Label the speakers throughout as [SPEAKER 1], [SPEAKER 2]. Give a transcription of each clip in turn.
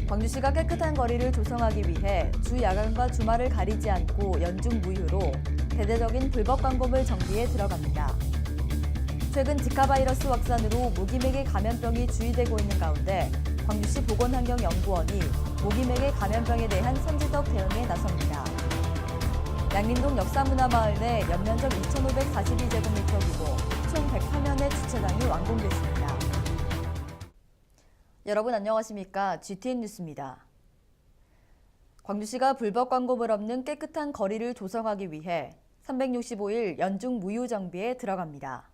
[SPEAKER 1] 광주시가 깨끗한 거리를 조성하기 위해 주 야간과 주말을 가리지 않고 연중 무휴로 대대적인 불법 광고물 정비에 들어갑니다. 최근 지카 바이러스 확산으로 모기맥의 감염병이 주의되고 있는 가운데 광주시 보건환경연구원이 모기맥의 감염병에 대한 선제적 대응에 나섭니다. 양림동 역사문화마을 내 연면적 2,542제곱미터 규모 총 108면의 주차장이 완공됐습니다. 여러분 안녕하십니까? GTN 뉴스입니다. 광주시가 불법 광고물 없는 깨끗한 거리를 조성하기 위해 365일 연중 무휴 정비에 들어갑니다.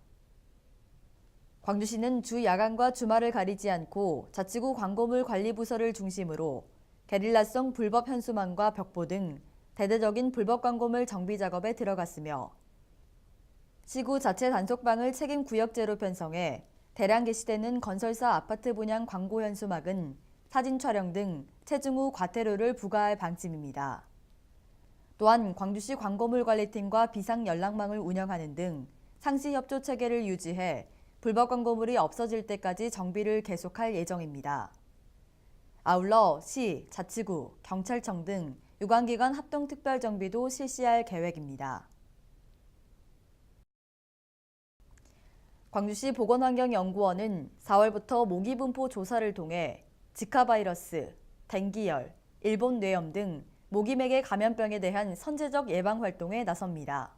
[SPEAKER 1] 광주시는 주 야간과 주말을 가리지 않고 자치구 광고물 관리부서를 중심으로 게릴라성 불법 현수막과 벽보 등 대대적인 불법 광고물 정비 작업에 들어갔으며 시구 자체 단속방을 책임 구역제로 편성해 대량 게시되는 건설사 아파트 분양 광고 현수막은 사진 촬영 등 체증 후 과태료를 부과할 방침입니다. 또한 광주시 광고물 관리팀과 비상 연락망을 운영하는 등 상시 협조 체계를 유지해 불법 광고물이 없어질 때까지 정비를 계속할 예정입니다. 아울러 시, 자치구, 경찰청 등 유관기관 합동 특별 정비도 실시할 계획입니다. 광주시 보건환경연구원은 4월부터 모기 분포 조사를 통해 지카 바이러스, 댕기열, 일본 뇌염 등 모기맥의 감염병에 대한 선제적 예방 활동에 나섭니다.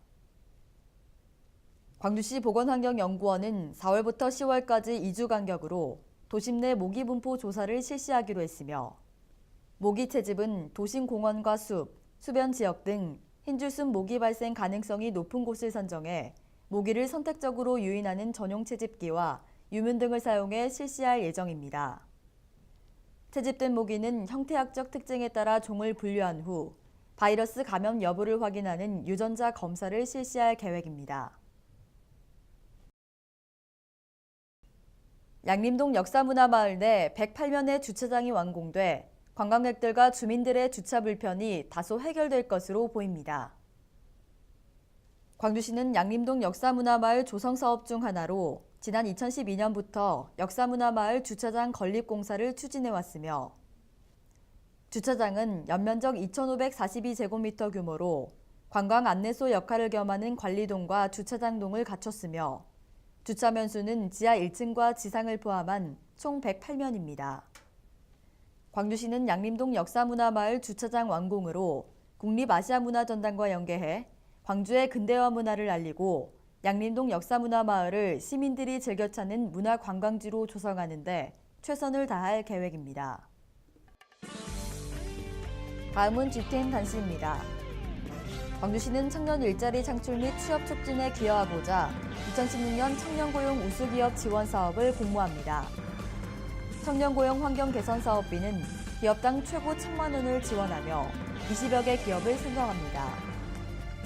[SPEAKER 1] 광주시 보건환경연구원은 4월부터 10월까지 2주 간격으로 도심 내 모기 분포 조사를 실시하기로 했으며 모기 채집은 도심 공원과 숲, 수변 지역 등 흰줄순 모기 발생 가능성이 높은 곳을 선정해 모기를 선택적으로 유인하는 전용 채집기와 유문 등을 사용해 실시할 예정입니다. 채집된 모기는 형태학적 특징에 따라 종을 분류한 후 바이러스 감염 여부를 확인하는 유전자 검사를 실시할 계획입니다. 양림동 역사문화마을 내 108면의 주차장이 완공돼 관광객들과 주민들의 주차 불편이 다소 해결될 것으로 보입니다. 광주시는 양림동 역사문화마을 조성사업 중 하나로 지난 2012년부터 역사문화마을 주차장 건립공사를 추진해왔으며 주차장은 연면적 2,542제곱미터 규모로 관광 안내소 역할을 겸하는 관리동과 주차장동을 갖췄으며 주차면수는 지하 1층과 지상을 포함한 총 108면입니다. 광주시는 양림동 역사문화마을 주차장 완공으로 국립아시아문화전당과 연계해 광주의 근대화 문화를 알리고 양림동 역사문화마을을 시민들이 즐겨 찾는 문화관광지로 조성하는 데 최선을 다할 계획입니다. 다음은 GTN 단시입니다. 광주시는 청년 일자리 창출 및 취업 촉진에 기여하고자 2016년 청년고용 우수기업 지원 사업을 공모합니다. 청년고용 환경 개선 사업비는 기업당 최고 1,000만 원을 지원하며 20여 개 기업을 선정합니다.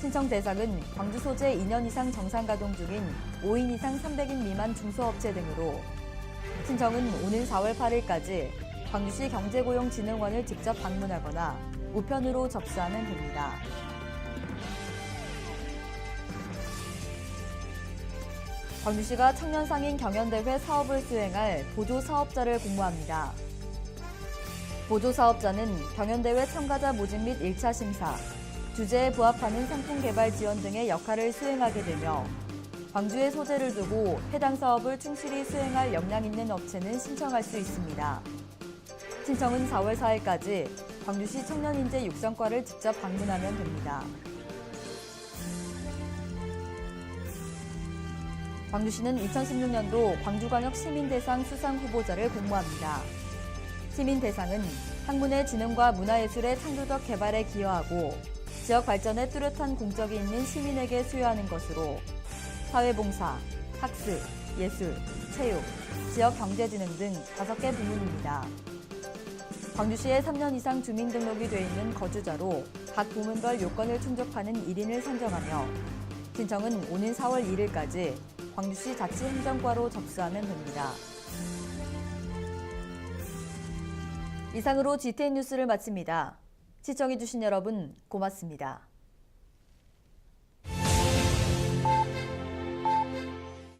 [SPEAKER 1] 신청 대상은 광주 소재 2년 이상 정상 가동 중인 5인 이상 300인 미만 중소업체 등으로 신청은 오는 4월 8일까지 광주시 경제고용진흥원을 직접 방문하거나 우편으로 접수하면 됩니다. 광주시가 청년상인 경연대회 사업을 수행할 보조사업자를 공모합니다. 보조사업자는 경연대회 참가자 모집 및 1차 심사, 주제에 부합하는 상품 개발 지원 등의 역할을 수행하게 되며 광주에 소재를 두고 해당 사업을 충실히 수행할 역량 있는 업체는 신청할 수 있습니다. 신청은 4월 4일까지 광주시 청년인재 육성과를 직접 방문하면 됩니다. 광주시는 2016년도 광주광역 시민대상 수상 후보자를 공모합니다. 시민대상은 학문의 진흥과 문화예술의 창조적 개발에 기여하고 지역 발전에 뚜렷한 공적이 있는 시민에게 수여하는 것으로 사회봉사, 학습, 예술, 체육, 지역경제진흥 등 5개 부문입니다. 광주시에 3년 이상 주민등록이 돼 있는 거주자로 각 부문별 요건을 충족하는 1인을 선정하며 신청은 오는 4월 1일까지 광주시 자치행정과로 접수하면 됩니다. 이상으로 GTN 뉴스를 마칩니다. 시청해주신 여러분 고맙습니다.